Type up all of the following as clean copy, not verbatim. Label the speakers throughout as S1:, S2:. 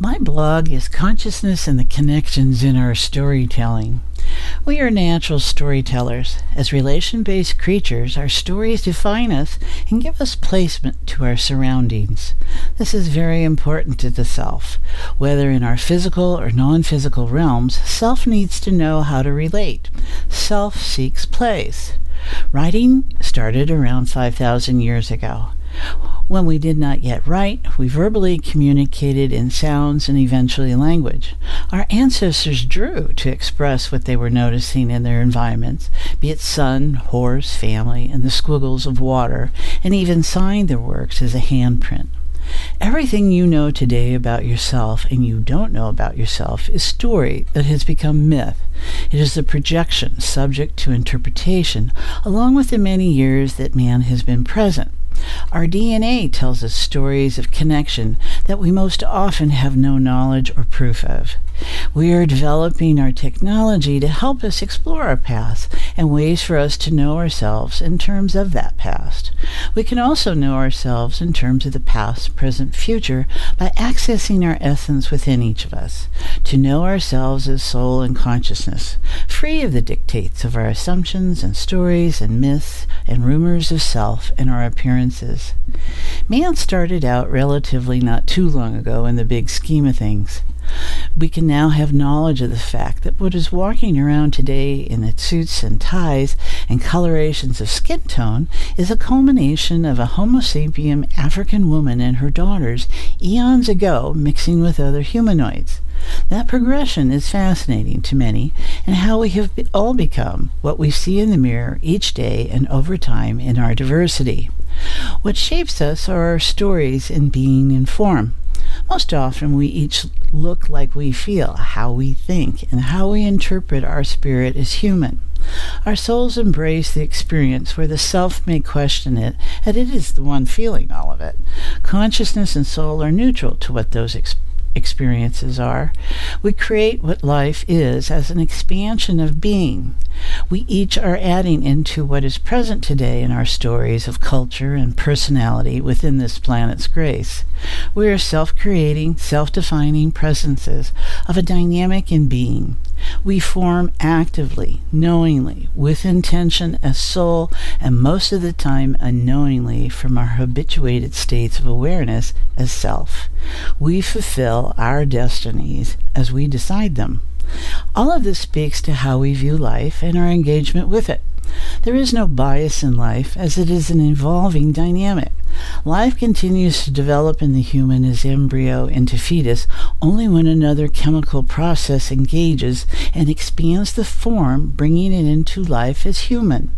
S1: My blog is Consciousness and the Connections in Our Storytelling. We are natural storytellers. As relation-based creatures, our stories define us and give us placement to our surroundings. This is very important to the self. Whether in our physical or non-physical realms, self needs to know how to relate. Self seeks place. Writing started around 5,000 years ago. When we did not yet write, we verbally communicated in sounds and eventually language. Our ancestors drew to express what they were noticing in their environments, be it sun, horse, family, and the squiggles of water, and even signed their works as a handprint. Everything you know today about yourself and you don't know about yourself is story that has become myth. It is the projection subject to interpretation, along with the many years that man has been present. Our DNA tells us stories of connection that we most often have no knowledge or proof of. We are developing our technology to help us explore our past and ways for us to know ourselves in terms of that past. We can also know ourselves in terms of the past, present, future by accessing our essence within each of us. To know ourselves as soul and consciousness, free of the dictates of our assumptions and stories and myths and rumors of self and our appearances. Man started out relatively not too long ago in the big scheme of things. We can now have knowledge of the fact that what is walking around today in its suits and ties and colorations of skin tone is a culmination of a Homo sapien African woman and her daughters eons ago mixing with other humanoids. That progression is fascinating to many, and how we have all become what we see in the mirror each day and over time in our diversity. What shapes us are our stories in being and form. Most often we each look like we feel, how we think, and how we interpret our spirit as human. Our souls embrace the experience where the self may question it, and it is the one feeling all of it. Consciousness and soul are neutral to what those experiences are. We create what life is as an expansion of being. We each are adding into what is present today in our stories of culture and personality within this planet's grace. We are self-creating, self-defining presences of a dynamic in being. We form actively, knowingly, with intention as soul, and most of the time unknowingly from our habituated states of awareness as self. We fulfill our destinies as we decide them. All of this speaks to how we view life and our engagement with it. There is no bias in life, as it is an evolving dynamic. Life continues to develop in the human as embryo into fetus only when another chemical process engages and expands the form, bringing it into life as human.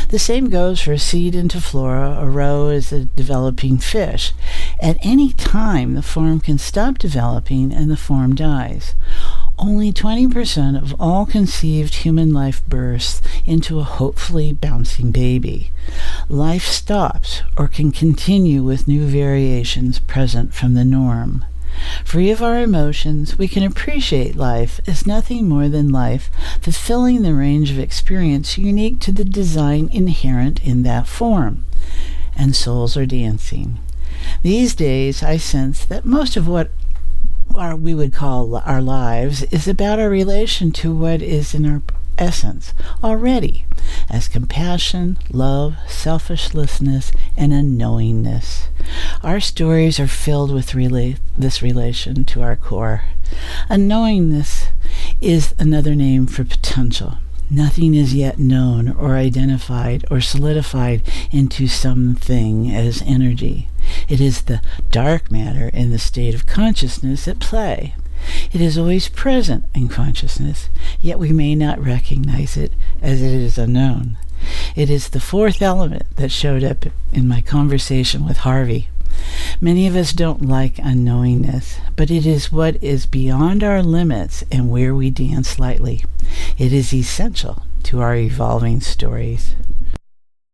S1: The same goes for a seed into flora, a roe as a developing fish. At any time, the form can stop developing and the form dies. Only 20% of all conceived human life bursts into a hopefully bouncing baby. Life stops or can continue with new variations present from the norm. Free of our emotions, we can appreciate life as nothing more than life, fulfilling the range of experience unique to the design inherent in that form. And souls are dancing. These days, I sense that most of what we would call our lives is about our relation to what is in our essence already, as compassion, love, selflessness, and unknowingness. Our stories are filled with this relation to our core. Unknowingness is another name for potential. Nothing is yet known or identified or solidified into something as energy. It is the dark matter in the state of consciousness at play. It is always present in consciousness, yet we may not recognize it as it is unknown. It is the fourth element that showed up in my conversation with Harvey. Many of us don't like unknowingness, but it is what is beyond our limits and where we dance lightly. It is essential to our evolving stories.